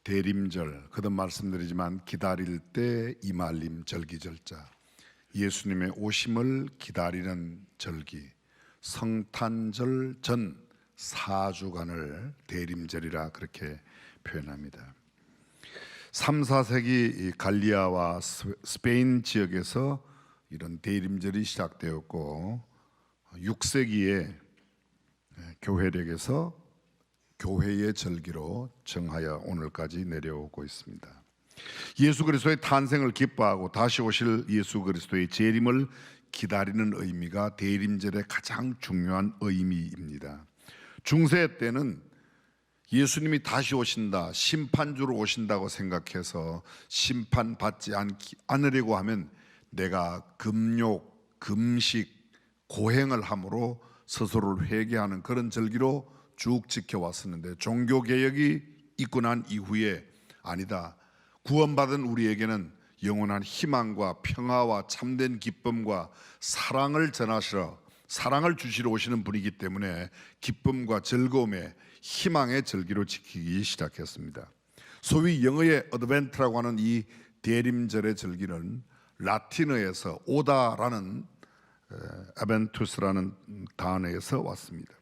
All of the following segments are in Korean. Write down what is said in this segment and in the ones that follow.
대림절, 거듭 말씀드리지만 기다릴 때 이말림 절기절자, 예수님의 오심을 기다리는 절기, 성탄절 전 4주간을 대림절이라 그렇게 표현합니다. 3, 4세기 갈리아와 스페인 지역에서 이런 대림절이 시작되었고 6세기에 교회력에서 교회의 절기로 정하여 오늘까지 내려오고 있습니다. 예수 그리스도의 탄생을 기뻐하고 다시 오실 예수 그리스도의 재림을 기다리는 의미가 대림절의 가장 중요한 의미입니다. 중세 때는 예수님이 다시 오신다, 심판주로 오신다고 생각해서 심판받지 않으려고 하면 내가 금욕, 금식, 고행을 함으로 스스로를 회개하는 그런 절기로 쭉 지켜왔었는데 종교개혁이 있고 난 이후에 아니다, 구원받은 우리에게는 영원한 희망과 평화와 참된 기쁨과 사랑을 전하시러, 사랑을 주시러 오시는 분이기 때문에 기쁨과 즐거움의 희망의 절기로 지키기 시작했습니다. 소위 영어의 어드벤트라고 하는 이 대림절의 절기는 라틴어에서 오다라는 아벤투스라는 단어에서 왔습니다.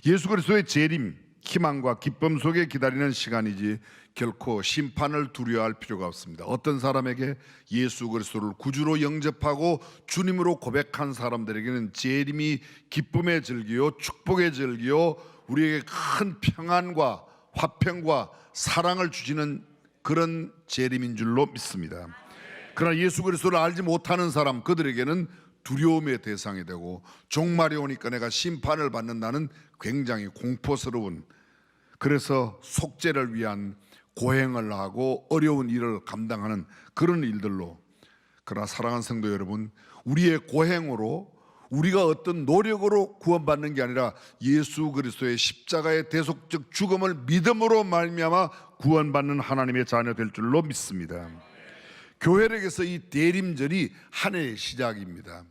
예수 그리스도의 재림, 희망과 기쁨 속에 기다리는 시간이지 결코 심판을 두려워할 필요가 없습니다. 어떤 사람에게 예수 그리스도를 구주로 영접하고 주님으로 고백한 사람들에게는 재림이 기쁨의 절기요, 축복의 절기요, 우리에게 큰 평안과 화평과 사랑을 주시는 그런 재림인 줄로 믿습니다. 그러나 예수 그리스도를 알지 못하는 사람, 그들에게는 두려움의 대상이 되고 종말이 오니까 내가 심판을 받는다는 굉장히 공포스러운, 그래서 속죄를 위한 고행을 하고 어려운 일을 감당하는 그런 일들로. 그러나 사랑하는 성도 여러분, 우리의 고행으로, 우리가 어떤 노력으로 구원받는 게 아니라 예수 그리스도의 십자가의 대속적 죽음을 믿음으로 말미암아 구원받는 하나님의 자녀 될 줄로 믿습니다. 교회력에서 이 대림절이 한 해의 시작입니다.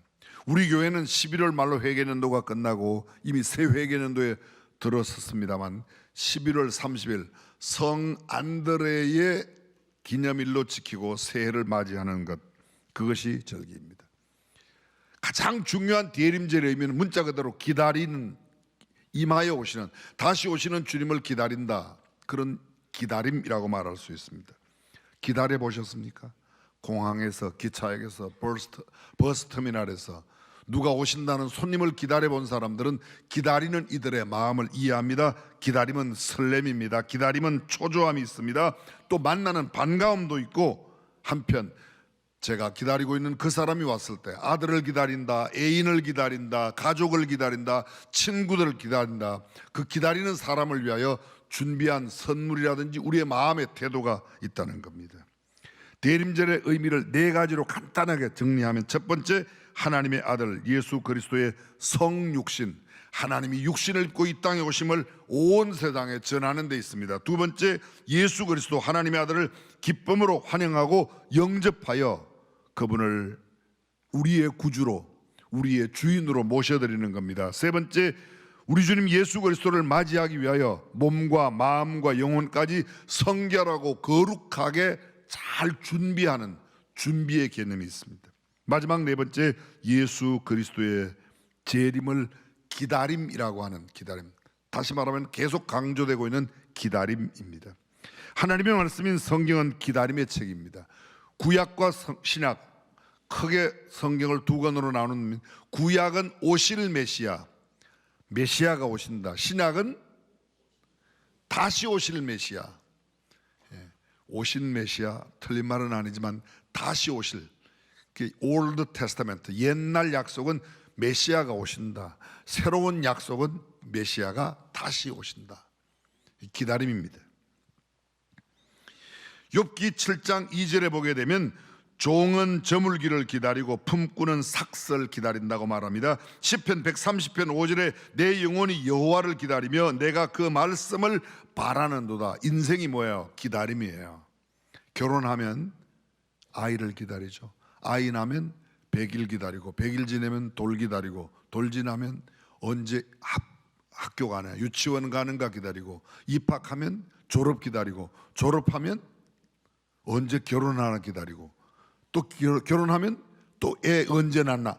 우리 교회는 11월 말로 회계년도가 끝나고 이미 새 회계년도에 들어섰습니다만 11월 30일 성 안드레의 기념일로 지키고 새해를 맞이하는 것, 그것이 절기입니다. 가장 중요한 대림절의 의미는 문자 그대로 기다리는, 임하여 오시는, 다시 오시는 주님을 기다린다, 그런 기다림이라고 말할 수 있습니다. 기다려 보셨습니까? 공항에서, 기차역에서, 버스터미널에서 누가 오신다는 손님을 기다려 본 사람들은 기다리는 이들의 마음을 이해합니다. 기다림은 설렘입니다. 기다림은 초조함이 있습니다. 또 만나는 반가움도 있고, 한편 제가 기다리고 있는 그 사람이 왔을 때 아들을 기다린다, 애인을 기다린다, 가족을 기다린다, 친구들을 기다린다, 그 기다리는 사람을 위하여 준비한 선물이라든지 우리의 마음의 태도가 있다는 겁니다. 대림절의 의미를 네 가지로 간단하게 정리하면, 첫 번째, 하나님의 아들 예수 그리스도의 성육신, 하나님이 육신을 입고 이 땅에 오심을 온 세상에 전하는 데 있습니다. 두 번째, 예수 그리스도 하나님의 아들을 기쁨으로 환영하고 영접하여 그분을 우리의 구주로, 우리의 주인으로 모셔드리는 겁니다. 세 번째, 우리 주님 예수 그리스도를 맞이하기 위하여 몸과 마음과 영혼까지 성결하고 거룩하게 잘 준비하는 준비의 개념이 있습니다. 마지막 네 번째, 예수 그리스도의 재림을 기다림이라고 하는 기다림, 다시 말하면 계속 강조되고 있는 기다림입니다. 하나님의 말씀인 성경은 기다림의 책입니다. 구약과 신약, 크게 성경을 두 권으로 나누면 구약은 오실 메시아, 메시아가 오신다. 신약은 다시 오실 메시아, 오신 메시아, 틀린 말은 아니지만 다시 오실, 올드 테스타멘트, 옛날 약속은 메시아가 오신다. 새로운 약속은 메시아가 다시 오신다. 기다림입니다. 욥기 7장 2절에 보게 되면 종은 저물기를 기다리고 품꾼은 삭설 기다린다고 말합니다. 시편 130편 5절에 내 영혼이 여호와를 기다리며 내가 그 말씀을 바라는도다. 인생이 뭐예요? 기다림이에요. 결혼하면 아이를 기다리죠. 아이 나면 100일 기다리고, 100일 지내면 돌 기다리고, 돌 지나면 언제 학교 가나, 유치원 가는가 기다리고, 입학하면 졸업 기다리고, 졸업하면 언제 결혼하나 기다리고, 또 결혼하면 또 애 언제 낳나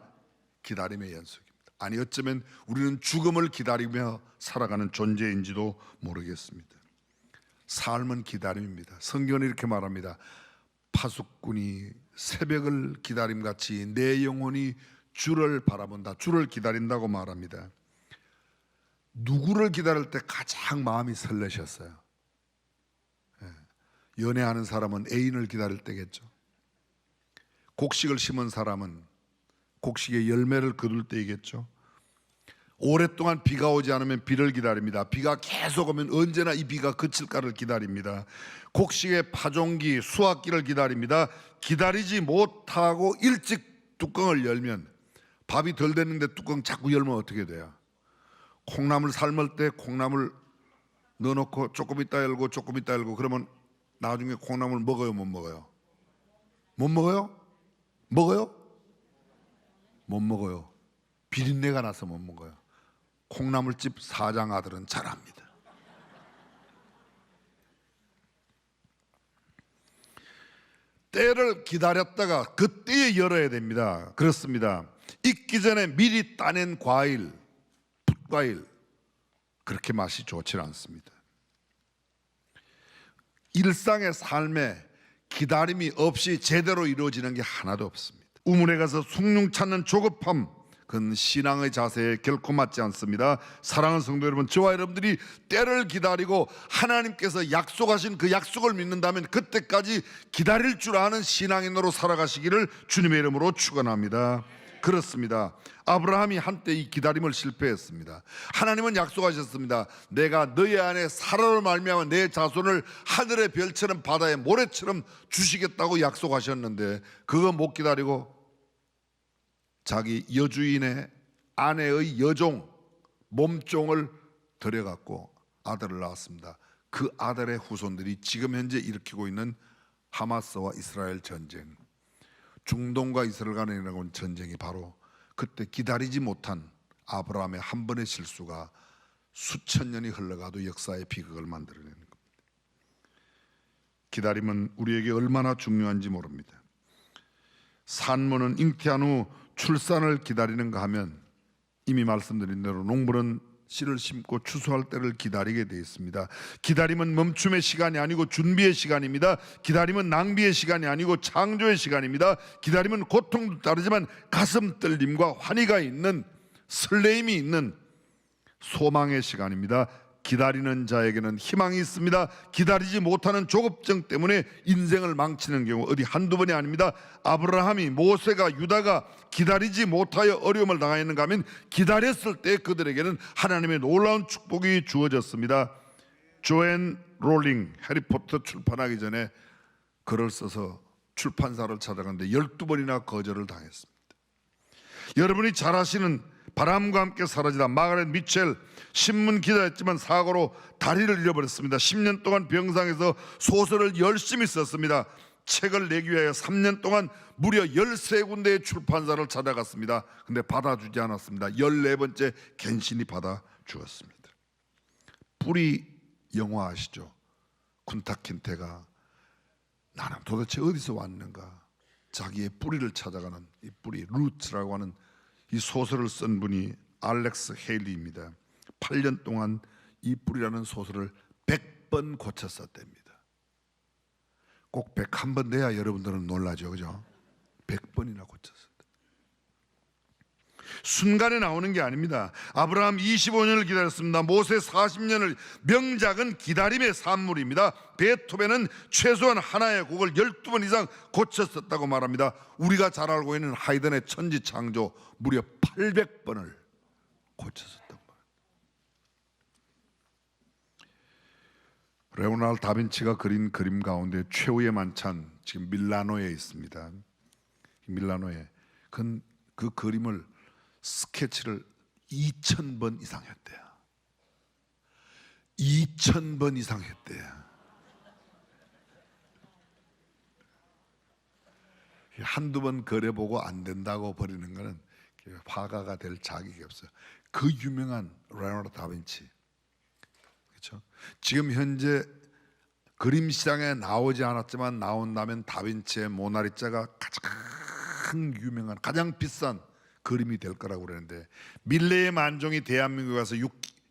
기다림의 연속입니다. 아니 어쩌면 우리는 죽음을 기다리며 살아가는 존재인지도 모르겠습니다. 삶은 기다림입니다. 성경은 이렇게 말합니다. 파수꾼이 새벽을 기다림같이 내 영혼이 주를 바라본다, 주를 기다린다고 말합니다. 누구를 기다릴 때 가장 마음이 설레셨어요? 연애하는 사람은 애인을 기다릴 때겠죠. 곡식을 심은 사람은 곡식의 열매를 거둘 때이겠죠. 오랫동안 비가 오지 않으면 비를 기다립니다. 비가 계속 오면 언제나 이 비가 그칠까를 기다립니다. 곡식의 파종기, 수확기를 기다립니다. 기다리지 못하고 일찍 뚜껑을 열면, 밥이 덜 됐는데 뚜껑 자꾸 열면 어떻게 돼요? 콩나물 삶을 때 콩나물 넣어놓고 조금 있다 열고 조금 있다 열고, 그러면 나중에 콩나물 먹어요, 못 먹어요? 못 먹어요? 먹어요? 못 먹어요. 비린내가 나서 못 먹어요. 콩나물집 사장 아들은 잘합니다. 때를 기다렸다가 그때에 열어야 됩니다. 그렇습니다. 익기 전에 미리 따낸 과일, 풋과일, 그렇게 맛이 좋지 않습니다. 일상의 삶에 기다림이 없이 제대로 이루어지는 게 하나도 없습니다. 우물에 가서 숭늉 찾는 조급함, 그건 신앙의 자세에 결코 맞지 않습니다. 사랑하는 성도 여러분, 저와 여러분들이 때를 기다리고 하나님께서 약속하신 그 약속을 믿는다면 그때까지 기다릴 줄 아는 신앙인으로 살아가시기를 주님의 이름으로 축원합니다. 그렇습니다. 아브라함이 한때 이 기다림을 실패했습니다. 하나님은 약속하셨습니다. 내가 너희 안에 사라로 말미암아 내 자손을 하늘의 별처럼 바다의 모래처럼 주시겠다고 약속하셨는데 그거 못 기다리고 자기 여주인의 아내의 여종, 몸종을 들여갖고 아들을 낳았습니다. 그 아들의 후손들이 지금 현재 일으키고 있는 하마스와 이스라엘 전쟁, 중동과 이스라엘 간에 일어나는 전쟁이 바로 그때 기다리지 못한 아브라함의 한 번의 실수가 수천 년이 흘러가도 역사의 비극을 만들어내는 겁니다. 기다림은 우리에게 얼마나 중요한지 모릅니다. 산모는 잉태한 후 출산을 기다리는가 하면 이미 말씀드린 대로 농부는 씨를 심고 추수할 때를 기다리게 되어 있습니다. 기다림은 멈춤의 시간이 아니고 준비의 시간입니다. 기다림은 낭비의 시간이 아니고 창조의 시간입니다. 기다림은 고통도 따르지만 가슴 떨림과 환희가 있는, 설레임이 있는 소망의 시간입니다. 기다리는 자에게는 희망이 있습니다. 기다리지 못하는 조급증 때문에 인생을 망치는 경우 어디 한두 번이 아닙니다. 아브라함이, 모세가, 유다가 기다리지 못하여 어려움을 당하였는가 하면 기다렸을 때 그들에게는 하나님의 놀라운 축복이 주어졌습니다. 조앤 롤링, 해리포터 출판하기 전에 글을 써서 출판사를 찾아갔는데 12번이나 거절을 당했습니다. 여러분이 잘 아시는 바람과 함께 사라지다 마가렛 미첼, 신문 기자였지만 사고로 다리를 잃어버렸습니다. 10년 동안 병상에서 소설을 열심히 썼습니다. 책을 내기 위하여 3년 동안 무려 13군데의 출판사를 찾아갔습니다. 근데 받아주지 않았습니다. 14번째 갠신이 받아주었습니다. 뿌리 영화 아시죠? 쿤타킨테가 나는 도대체 어디서 왔는가, 자기의 뿌리를 찾아가는 이 뿌리, 루트라고 하는 이 소설을 쓴 분이 알렉스 헤일리입니다. 8년 동안 이 뿌리라는 소설을 100번 고쳐 썼답니다. 꼭 101번 내야 여러분들은 놀라죠, 그죠? 100번이나 고쳤습니다. 순간에 나오는 게 아닙니다. 아브라함 25년을 기다렸습니다. 모세 40년을, 명작은 기다림의 산물입니다. 베토벤은 최소한 하나의 곡을 12번 이상 고쳤었다고 말합니다. 우리가 잘 알고 있는 하이든의 천지창조 무려 800번을 고쳤었다고 말합니다. 레오나르도 다빈치가 그린 그림 가운데 최후의 만찬, 지금 밀라노에 있습니다. 밀라노에 그 그림을 스케치를 2000번 이상 했대요. 2000번 이상 했대요. 한두 번 그려보고 안 된다고 버리는 거는 화가가 될 자격이 없어요. 그 유명한 레오나르도 다빈치, 그렇죠? 지금 현재 그림 시장에 나오지 않았지만 나온다면 다빈치의 모나리자가 가장 유명한, 가장 비싼 그림이 될 거라고 그러는데, 밀레의 만종이 대한민국에 와서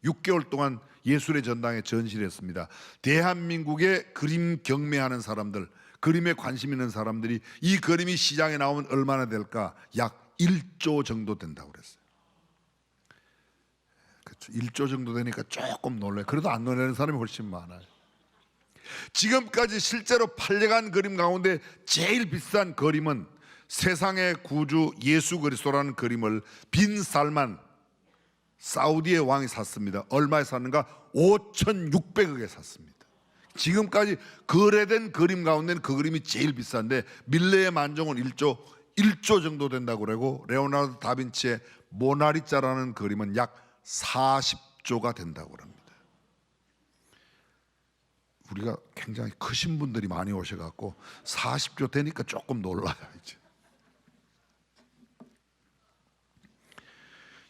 6개월 동안 예술의 전당에 전시를 했습니다. 대한민국에 그림 경매하는 사람들, 그림에 관심 있는 사람들이 이 그림이 시장에 나오면 얼마나 될까? 약 1조 정도 된다고 그랬어요. 그렇죠. 1조 정도 되니까 조금 놀라요. 그래도 안 놀라는 사람이 훨씬 많아요. 지금까지 실제로 팔려간 그림 가운데 제일 비싼 그림은 세상의 구주 예수 그리스도라는 그림을 빈 살만 사우디의 왕이 샀습니다. 얼마에 샀는가? 5,600억에 샀습니다. 지금까지 거래된 그림 가운데는 그 그림이 제일 비싼데, 밀레의 만종은 1조 정도 된다고 그러고, 레오나르도 다빈치의 모나리자라는 그림은 약 40조가 된다고 합니다. 우리가 굉장히 크신 분들이 많이 오셔갖고 40조 되니까 조금 놀라요. 이제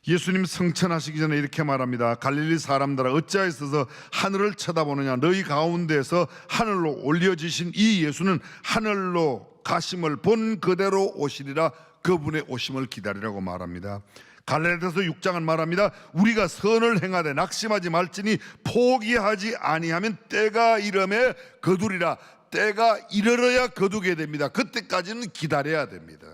예수님 성천하시기 전에 이렇게 말합니다. 갈릴리 사람들아, 어찌하여서 하늘을 쳐다보느냐? 너희 가운데서 하늘로 올려지신 이 예수는 하늘로 가심을 본 그대로 오시리라. 그분의 오심을 기다리라고 말합니다. 갈라디아서 6장은 말합니다. 우리가 선을 행하되 낙심하지 말지니 포기하지 아니하면 때가 이름에 거두리라. 때가 이르러야 거두게 됩니다. 그때까지는 기다려야 됩니다.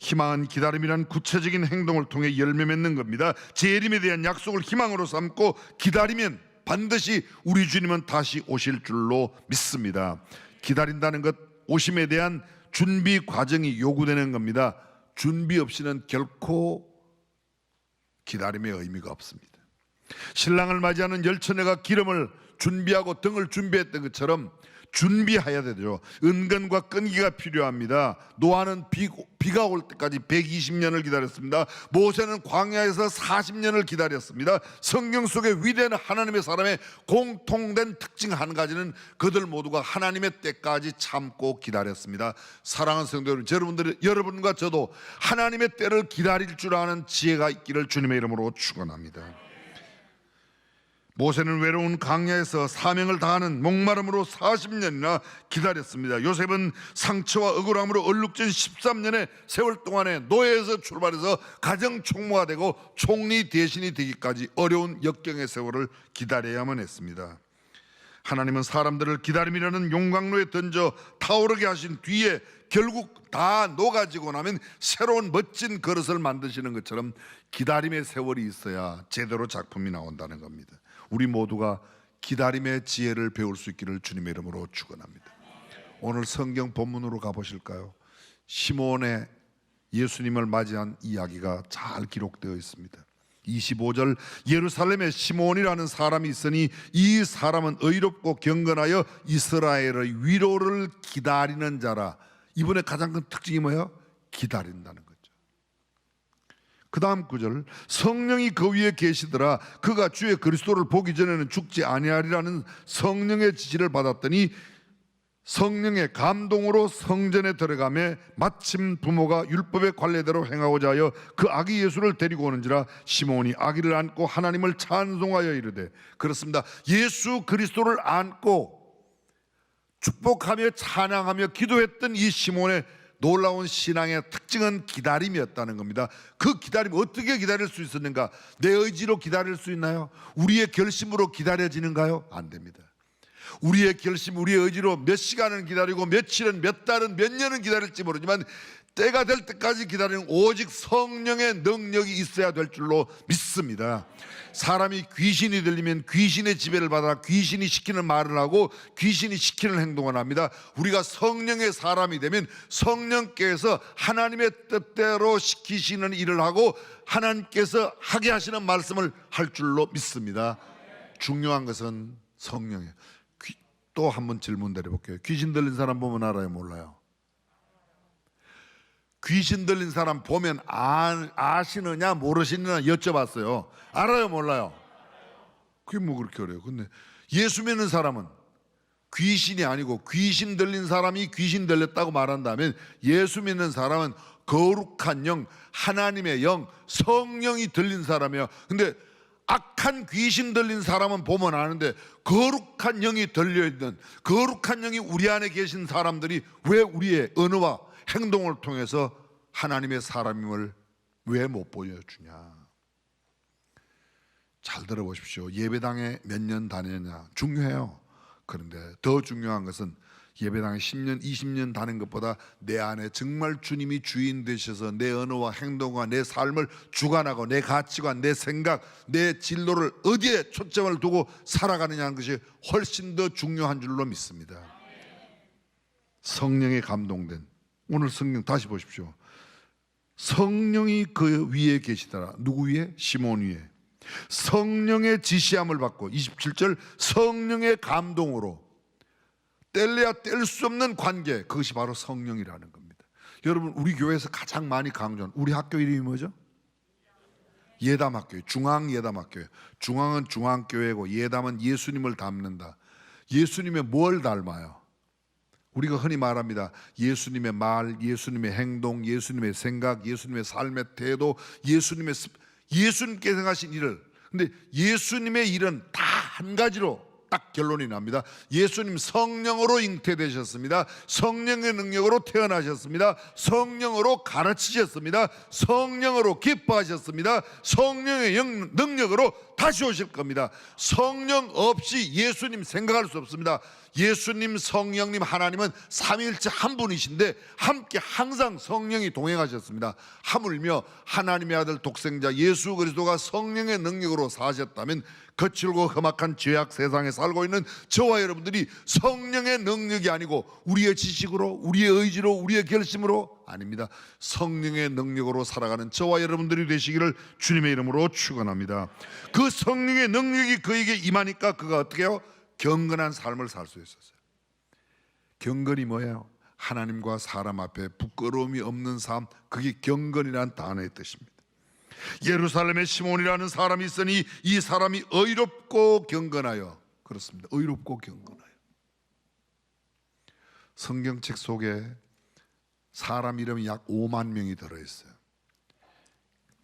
희망은 기다림이란 구체적인 행동을 통해 열매 맺는 겁니다. 재림에 대한 약속을 희망으로 삼고 기다리면 반드시 우리 주님은 다시 오실 줄로 믿습니다. 기다린다는 것, 오심에 대한 준비 과정이 요구되는 겁니다. 준비 없이는 결코 기다림의 의미가 없습니다. 신랑을 맞이하는 열처녀가 기름을 준비하고 등을 준비했던 것처럼 준비해야 되죠. 은근과 끈기가 필요합니다. 노아는 비가 올 때까지 120년을 기다렸습니다. 모세는 광야에서 40년을 기다렸습니다. 성경 속에 위대한 하나님의 사람의 공통된 특징 한 가지는 그들 모두가 하나님의 때까지 참고 기다렸습니다. 사랑하는 성도 여러분, 여러분과 저도 하나님의 때를 기다릴 줄 아는 지혜가 있기를 주님의 이름으로 축원합니다. 모세는 외로운 광야에서 사명을 다하는 목마름으로 40년이나 기다렸습니다. 요셉은 상처와 억울함으로 얼룩진 13년의 세월 동안에 노예에서 출발해서 가정총무가 되고 총리 대신이 되기까지 어려운 역경의 세월을 기다려야만 했습니다. 하나님은 사람들을 기다림이라는 용광로에 던져 타오르게 하신 뒤에 결국 다 녹아지고 나면 새로운 멋진 그릇을 만드시는 것처럼 기다림의 세월이 있어야 제대로 작품이 나온다는 겁니다. 우리 모두가 기다림의 지혜를 배울 수 있기를 주님의 이름으로 축원합니다. 오늘 성경 본문으로 가보실까요? 시몬의 예수님을 맞이한 이야기가 잘 기록되어 있습니다. 25절, 예루살렘에 시몬이라는 사람이 있으니 이 사람은 의롭고 경건하여 이스라엘의 위로를 기다리는 자라. 이번에 가장 큰 특징이 뭐예요? 기다린다는 거죠. 그 다음 구절, 성령이 그 위에 계시더라. 그가 주의 그리스도를 보기 전에는 죽지 아니하리라는 성령의 지시를 받았더니 성령의 감동으로 성전에 들어가매 마침 부모가 율법의 관례대로 행하고자 하여 그 아기 예수를 데리고 오는지라. 시몬이 아기를 안고 하나님을 찬송하여 이르되, 그렇습니다, 예수 그리스도를 안고 축복하며 찬양하며 기도했던 이 시몬의 놀라운 신앙의 특징은 기다림이었다는 겁니다. 그 기다림, 어떻게 기다릴 수 있었는가? 내 의지로 기다릴 수 있나요? 우리의 결심으로 기다려지는가요? 안 됩니다. 우리의 결심, 우리의 의지로 몇 시간은 기다리고 며칠은, 몇 달은, 몇 년은 기다릴지 모르지만 때가 될 때까지 기다리는 오직 성령의 능력이 있어야 될 줄로 믿습니다. 사람이 귀신이 들리면 귀신의 지배를 받아 귀신이 시키는 말을 하고 귀신이 시키는 행동을 합니다. 우리가 성령의 사람이 되면 성령께서 하나님의 뜻대로 시키시는 일을 하고 하나님께서 하게 하시는 말씀을 할 줄로 믿습니다. 중요한 것은 성령이에요. 또 한번 질문 드려볼게요. 귀신 들린 사람 보면 알아요, 몰라요? 귀신 들린 사람 보면 아시느냐 모르시느냐 여쭤봤어요. 알아요, 몰라요? 그게 뭐 그렇게 어려요? 근데 예수 믿는 사람은 귀신이 아니고 귀신 들린 사람이 귀신 들렸다고 말한다면 예수 믿는 사람은 거룩한 영, 하나님의 영, 성령이 들린 사람이에요. 근데 악한 귀신 들린 사람은 보면 아는데 거룩한 영이 들려있는, 거룩한 영이 우리 안에 계신 사람들이 왜 우리의 언어와 행동을 통해서 하나님의 사람임을 왜 못 보여주냐? 잘 들어보십시오. 예배당에 몇 년 다녔냐 중요해요. 그런데 더 중요한 것은 예배당에 10년, 20년 다닌 것보다 내 안에 정말 주님이 주인 되셔서 내 언어와 행동과 내 삶을 주관하고 내 가치관, 내 생각, 내 진로를 어디에 초점을 두고 살아가느냐는 것이 훨씬 더 중요한 줄로 믿습니다. 성령에 감동된, 오늘 성경 다시 보십시오. 성령이 그 위에 계시더라. 누구 위에? 시몬 위에. 성령의 지시함을 받고 27절 성령의 감동으로 뗄래야 뗄 수 없는 관계, 그것이 바로 성령이라는 겁니다. 여러분, 우리 교회에서 가장 많이 강조하는 우리 학교 이름이 뭐죠? 예담학교예요. 중앙예담학교예요. 중앙은 중앙교회고 예담은 예수님을 닮는다. 예수님의 뭘 닮아요? 우리가 흔히 말합니다. 예수님의 말, 예수님의 행동, 예수님의 생각, 예수님의 삶의 태도, 예수님께서 행하신 일을. 근데 예수님의 일은 다 한 가지로 딱 결론이 납니다. 예수님 성령으로 잉태되셨습니다. 성령의 능력으로 태어나셨습니다. 성령으로 가르치셨습니다. 성령으로 기뻐하셨습니다. 성령의 능력으로 다시 오실 겁니다. 성령 없이 예수님 생각할 수 없습니다. 예수님, 성령님, 하나님은 삼위일체 한 분이신데 함께 항상 성령이 동행하셨습니다. 하물며 하나님의 아들 독생자 예수 그리스도가 성령의 능력으로 사셨다면 거칠고 험악한 죄악 세상에 살고 있는 저와 여러분들이 성령의 능력이 아니고 우리의 지식으로, 우리의 의지로, 우리의 결심으로 아닙니다. 성령의 능력으로 살아가는 저와 여러분들이 되시기를 주님의 이름으로 축원합니다. 그 성령의 능력이 그에게 임하니까 그가 어떻게 해요? 경건한 삶을 살 수 있었어요. 경건이 뭐예요? 하나님과 사람 앞에 부끄러움이 없는 삶, 그게 경건이라는 단어의 뜻입니다. 예루살렘에 시몬이라는 사람이 있으니 이 사람이 의롭고 경건하여, 그렇습니다. 의롭고 경건하여. 성경책 속에 사람 이름이 약 5만 명이 들어있어요.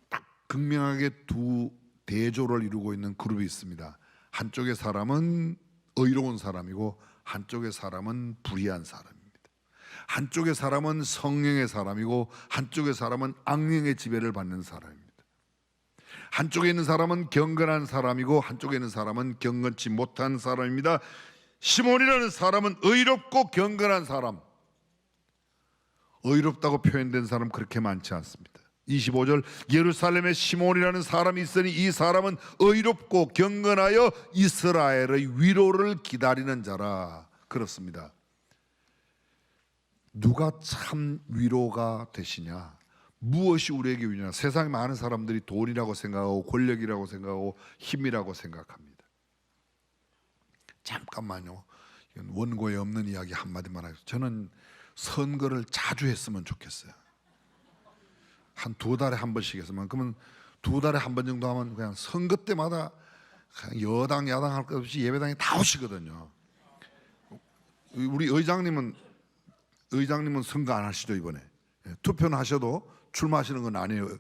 딱 극명하게 두 대조를 이루고 있는 그룹이 있습니다. 한쪽의 사람은 의로운 사람이고 한쪽의 사람은 불의한 사람입니다. 한쪽의 사람은 성령의 사람이고 한쪽의 사람은 악령의 지배를 받는 사람입니다. 한쪽에 있는 사람은 경건한 사람이고 한쪽에 있는 사람은 경건치 못한 사람입니다. 시몬이라는 사람은 의롭고 경건한 사람. 의롭다고 표현된 사람 그렇게 많지 않습니다. 25절 예루살렘에 시몬이라는 사람이 있으니 이 사람은 의롭고 경건하여 이스라엘의 위로를 기다리는 자라. 그렇습니다. 누가 참 위로가 되시냐? 무엇이 우리에게 위로냐? 세상에 많은 사람들이 돈이라고 생각하고 권력이라고 생각하고 힘이라고 생각합니다. 잠깐만요. 원고에 없는 이야기 한마디만 하겠습니다. 저는 선거를 자주 했으면 좋겠어요. 한 2달에 한 번씩 했으면, 그러면 2달에 한 번 정도 하면 그냥 선거 때마다 여당 야당 할 것 없이 예배당에 다 오시거든요. 우리 의장님은 선거 안 하시죠 이번에? 투표는 하셔도 출마하시는 건 아니에요.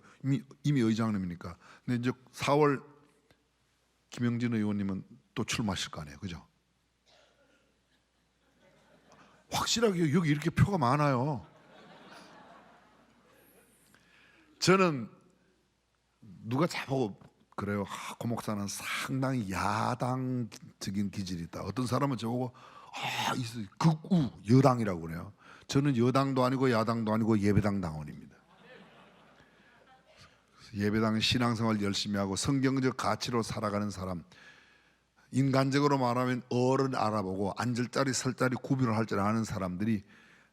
이미 의장님이니까. 근데 이제 4월 김영진 의원님은 또 출마하실 거 아니에요, 그죠? 확실하게 여기 이렇게 표가 많아요. 저는 누가 자보고 그래요. 고 목사는 상당히 야당적인 기질이 있다. 어떤 사람은 저보고 극우 여당이라고 그래요. 저는 여당도 아니고 야당도 아니고 예배당 당원입니다. 예배당은 신앙생활 열심히 하고 성경적 가치로 살아가는 사람, 인간적으로 말하면 어른 알아보고 앉을 자리 설 자리 구별을 할 줄 아는 사람들이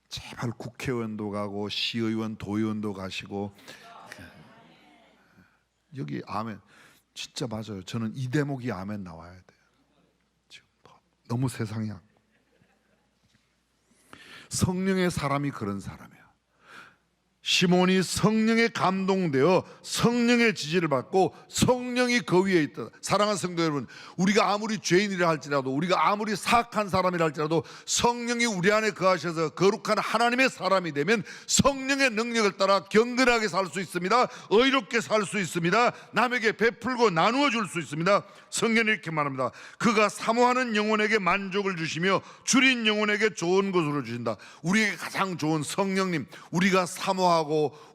제발 국회의원도 가고 시의원 도의원도 가시고. 여기 아멘 진짜 맞아요. 저는 이 대목이 아멘 나와야 돼요. 지금 너무 세상이야. 성령의 사람이 그런 사람이야. 시몬이 성령에 감동되어 성령의 지지를 받고 성령이 그 위에 있다. 사랑하는 성도 여러분, 우리가 아무리 죄인이라 할지라도, 우리가 아무리 사악한 사람이라 할지라도 성령이 우리 안에 거하셔서 거룩한 하나님의 사람이 되면 성령의 능력을 따라 경건하게 살 수 있습니다. 의롭게 살 수 있습니다. 남에게 베풀고 나누어 줄 수 있습니다. 성경이 이렇게 말합니다. 그가 사모하는 영혼에게 만족을 주시며 줄인 영혼에게 좋은 것으로 주신다. 우리에게 가장 좋은 성령님, 우리가 사모하고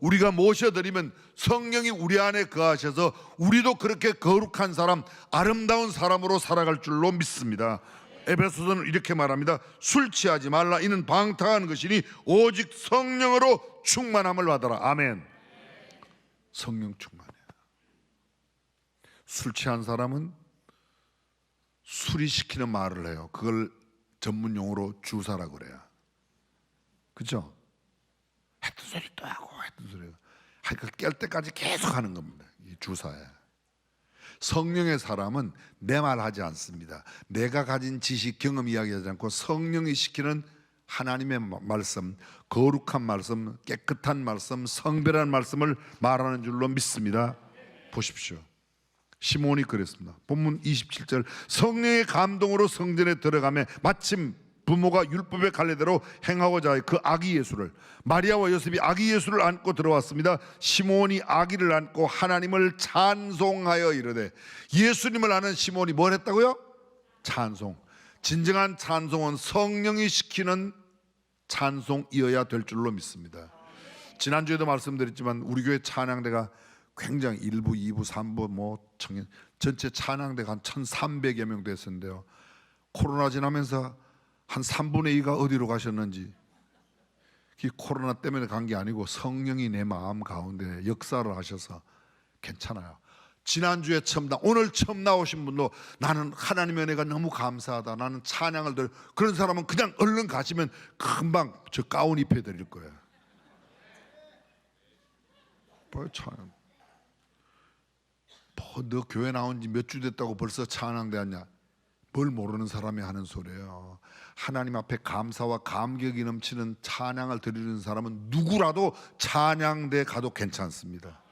우리가 모셔드리면 성령이 우리 안에 거하셔서 우리도 그렇게 거룩한 사람, 아름다운 사람으로 살아갈 줄로 믿습니다. 에베소서는 이렇게 말합니다. 술 취하지 말라. 이는 방탕한 것이니 오직 성령으로 충만함을 받아라. 아멘. 성령 충만해. 술 취한 사람은 술이 시키는 말을 해요. 그걸 전문 용어로 주사라고 그래요. 그죠? 했던 소리 또 하고 했던 소리. 그걸 깰 때까지 계속 하는 겁니다. 이 주사에. 성령의 사람은 내 말 하지 않습니다. 내가 가진 지식, 경험 이야기하지 않고 성령이 시키는 하나님의 말씀, 거룩한 말씀, 깨끗한 말씀, 성별한 말씀을 말하는 줄로 믿습니다. 보십시오. 시몬이 그랬습니다. 본문 27절, 성령의 감동으로 성전에 들어가며 마침 부모가 율법의 갈래대로 행하고자 그 아기 예수를, 마리아와 요셉이 아기 예수를 안고 들어왔습니다. 시몬이 아기를 안고 하나님을 찬송하여 이르되, 예수님을 아는 시몬이 뭘 했다고요? 찬송. 진정한 찬송은 성령이 시키는 찬송이어야 될 줄로 믿습니다. 지난주에도 말씀드렸지만 우리 교회 찬양대가 굉장히 1부, 2부, 3부 뭐 청년 전체 찬양대가 한 1,300여 명 됐었는데요. 코로나 지나면서 한 3분의 2가 어디로 가셨는지, 이 코로나 때문에 간 게 아니고 성령이 내 마음 가운데 역사를 하셔서 괜찮아요. 지난주에 오늘 처음 나오신 분도 나는 하나님의 은혜가 너무 감사하다, 나는 찬양을 들, 그런 사람은 그냥 얼른 가시면 금방 저 가운 입혀 드릴 거예요. 뭐 찬양, 너 교회 나온 지 몇 주 됐다고 벌써 찬양대하냐? 뭘 모르는 사람이 하는 소리예요. 하나님 앞에 감사와 감격이 넘치는 찬양을 드리는 사람은 누구라도 찬양대 가도 괜찮습니다.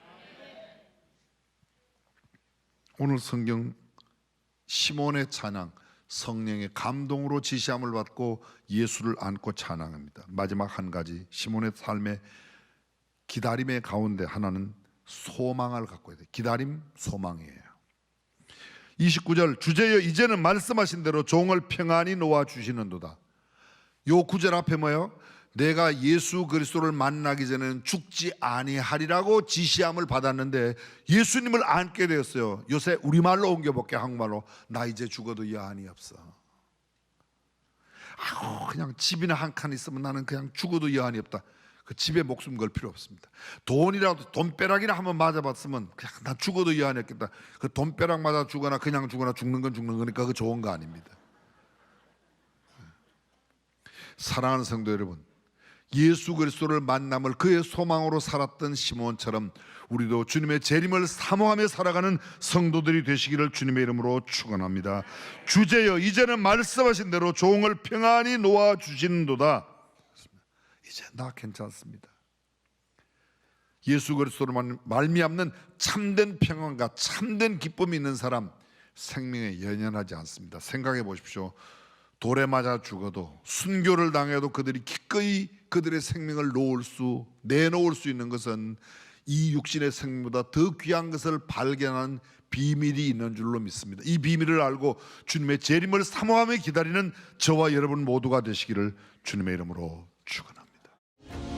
오늘 성경 시몬의 찬양, 성령의 감동으로 지시함을 받고 예수를 안고 찬양합니다. 마지막 한 가지, 시몬의 삶의 기다림의 가운데 하나는 소망을 갖고 있어요. 기다림, 소망이에요. 29절, 주제여 이제는 말씀하신 대로 종을 평안히 놓아 주시는도다. 요 구절 앞에 뭐예요? 내가 예수 그리스도를 만나기 전에는 죽지 아니하리라고 지시함을 받았는데 예수님을 안게 되었어요. 요새 우리말로 옮겨볼게. 한국말로, 나 이제 죽어도 여한이 없어. 그냥 집이나 한 칸 있으면 나는 그냥 죽어도 여한이 없다. 그 집에 목숨 걸 필요 없습니다. 돈이라도, 돈벼락이나 한번 맞아봤으면 그냥 나 죽어도 여한이 없겠다. 그 돈벼락 맞아 죽거나 그냥 죽거나 죽는 건 죽는 거니까 그 좋은 거 아닙니다. 사랑하는 성도 여러분, 예수 그리스도를 만남을 그의 소망으로 살았던 시몬처럼 우리도 주님의 재림을 사모하며 살아가는 성도들이 되시기를 주님의 이름으로 축원합니다. 주제여 이제는 말씀하신 대로 종을 평안히 놓아 주시는도다. 이제 나 괜찮습니다. 예수 그리스도로 말미암는 참된 평안과 참된 기쁨이 있는 사람 생명에 연연하지 않습니다. 생각해 보십시오. 돌에 맞아 죽어도, 순교를 당해도 그들이 기꺼이 그들의 생명을 내놓을 수 있는 것은 이 육신의 생명보다 더 귀한 것을 발견한 비밀이 있는 줄로 믿습니다. 이 비밀을 알고 주님의 재림을 사모하며 기다리는 저와 여러분 모두가 되시기를 주님의 이름으로 축원합니다.